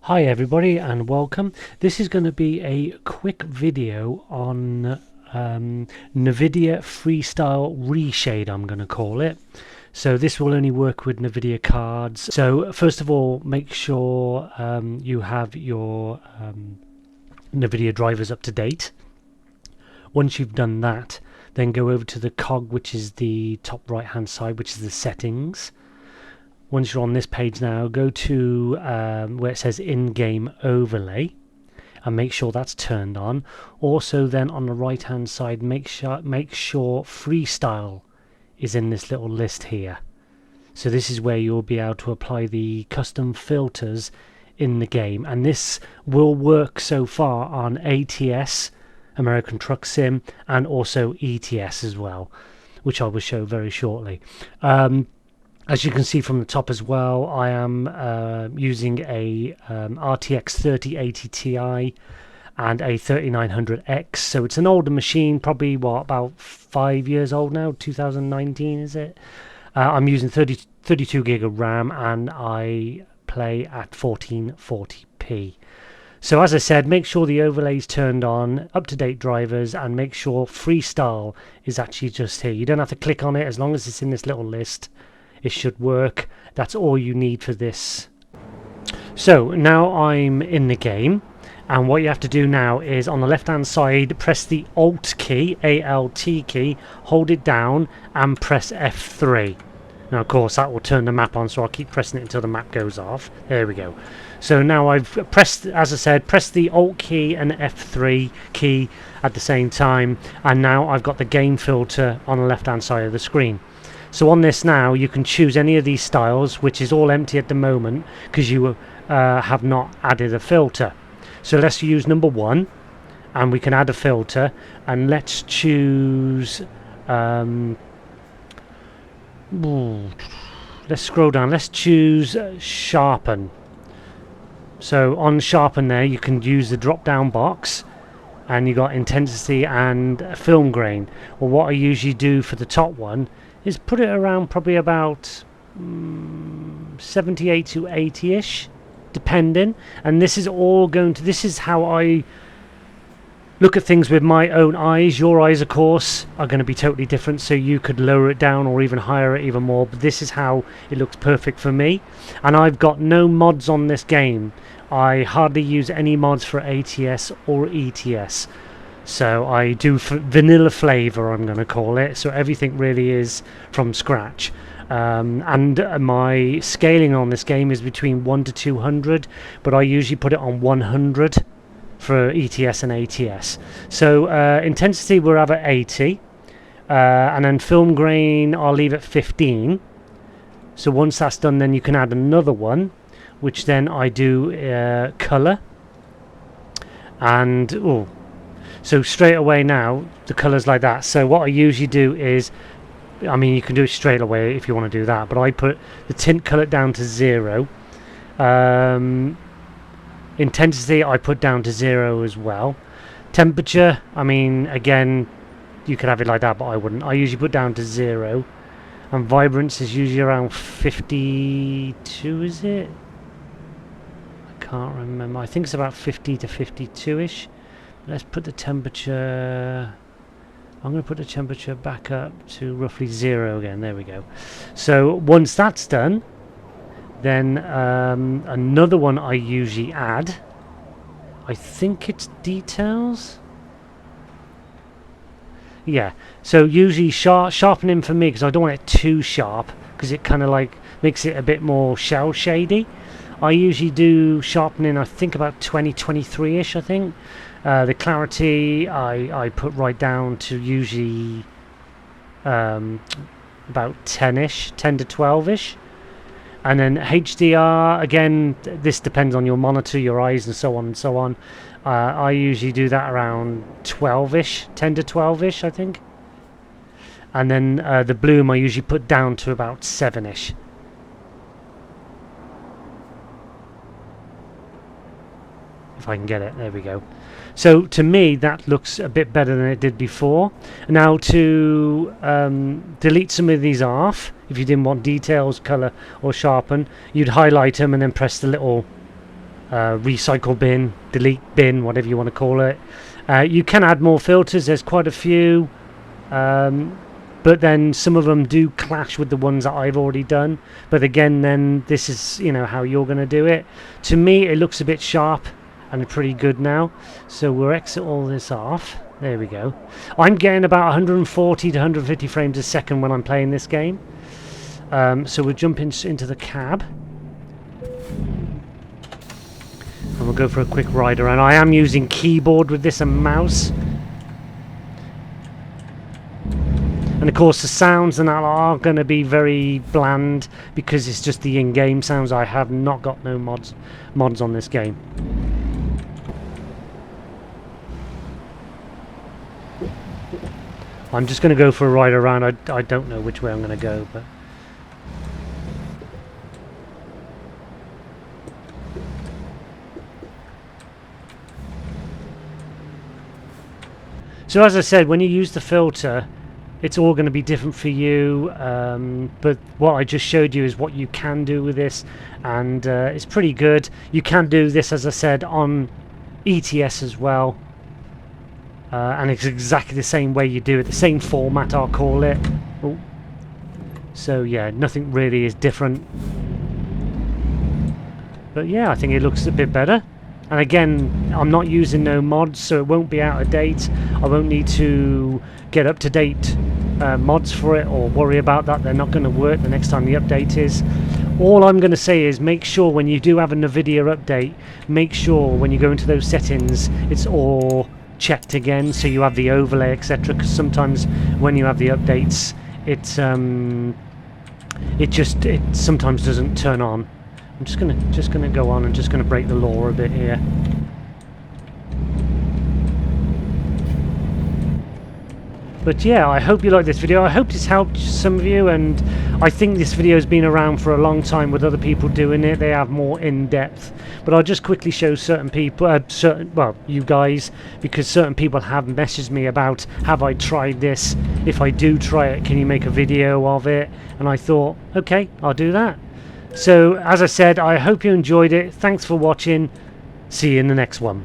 Hi everybody and welcome. This is going to be a quick video on NVIDIA FreeStyle ReShade, I'm going to call it. So this will only work with NVIDIA cards. So first of all, make sure you have your NVIDIA drivers up to date. Once you've done that, then go over to the cog, which is the top right hand side, which is the settings. Once you're on this page now, go to where it says in-game overlay and make sure that's turned on. Also then on the right hand side, make sure freestyle is in this little list here. So this is where you'll be able to apply the custom filters in the game, and this will work so far on ATS, American Truck Sim, and also ETS as well, which I will show very shortly. As you can see from the top as well, I am using a RTX 3080 Ti and a 3900X. So it's an older machine, probably about 5 years old now, 2019 is it? I'm using 32 gig of RAM and I play at 1440p. So as I said, make sure the overlay's turned on, up-to-date drivers, and make sure freestyle is actually just here. You don't have to click on it, as long as it's in this little list. It should work. That's all you need for this. So now I'm in the game, and what you have to do now is on the left hand side press the Alt key, ALT key, hold it down and press F3. Now of course that will turn the map on, so I'll keep pressing it until the map goes off. There we go. So now I've pressed, as I said, press the Alt key and F3 key at the same time, and now I've got the game filter on the left hand side of the screen. So on this now, you can choose any of these styles, which is all empty at the moment because you have not added a filter. So let's use number 1, and we can add a filter, and let's choose let's scroll down, let's choose sharpen. So on sharpen there, you can use the drop down box, and you got intensity and film grain. Well, what I usually do for the top one is put it around probably about 78 to 80ish, depending. And this is all going to, this is how I look at things with my own eyes. Your eyes, of course, are going to be totally different, so you could lower it down or even higher it even more, but this is how it looks perfect for me. And I've got no mods on this game. I hardly use any mods for ATS or ETS. So I do vanilla flavor, I'm going to call it. So everything really is from scratch. And my scaling on this game is between 1 to 200, but I usually put it on 100 for ETS and ATS. So intensity we'll have at 80, and then film grain I'll leave at 15. So once that's done, then you can add another one, which then I do color. And so straight away now the colors like that. So what I usually do is, I mean, you can do it straight away if you want to do that, but I put the tint color down to 0. Intensity I put down to 0 as well. Temperature, I mean, again, you could have it like that, but I wouldn't. I usually put down to 0. And vibrance is usually around 52, is it? I can't remember. I think it's about 50 to 52ish. Let's put the temperature, I'm going to put the temperature back up to roughly 0 again. There we go. So once that's done, then another one I usually add, I think it's details. Yeah, so usually sharpening for me, because I don't want it too sharp, because it kind of like makes it a bit more shell shady. I usually do sharpening, I think about 23ish, I think. The clarity I put right down to usually about 10ish, 10 to 12ish. And then HDR, again, this depends on your monitor, your eyes, and so on and so on. I usually do that around 12ish, 10 to 12ish, I think. And then the bloom I usually put down to about 7ish. If I can get it, there we go. So to me that looks a bit better than it did before. Now to delete some of these off, if you didn't want details, color or sharpen, you'd highlight them and then press the little recycle bin, delete bin, whatever you want to call it. You can add more filters. There's quite a few, but then some of them do clash with the ones that I've already done. But again, then this is, you know, how you're going to do it. To me, it looks a bit sharp and pretty good now. So we'll exit all this off. There we go. I'm getting about 140 to 150 frames a second when I'm playing this game. So we'll jump into the cab. And we'll go for a quick ride around. I am using keyboard with this and mouse. And of course the sounds and that are going to be very bland because it's just the in-game sounds. I have not got no mods on this game. I'm just going to go for a ride around. I don't know which way I'm going to go, but so as I said, when you use the filter, it's all going to be different for you, but what I just showed you is what you can do with this, and it's pretty good. You can do this, as I said, on ETS as well, and it's exactly the same way you do it, the same format I'll call it. Ooh. So yeah, nothing really is different, but yeah, I think it looks a bit better. And again, I'm not using no mods, so it won't be out of date. I won't need to get up-to-date mods for it or worry about that. They're not going to work the next time the update is. All I'm going to say is make sure when you do have a NVIDIA update, make sure when you go into those settings, it's all checked again, so you have the overlay, etc. Because sometimes when you have the updates, it sometimes doesn't turn on. I'm just gonna go on and just gonna break the law a bit here. But yeah, I hope you like this video. I hope this helped some of you, and I think this video has been around for a long time with other people doing it. They have more in-depth, but I'll just quickly show certain people, you guys, because certain people have messaged me about, have I tried this? If I do try it, can you make a video of it? And I thought, okay, I'll do that. So, as I said, I hope you enjoyed it. Thanks for watching. See you in the next one.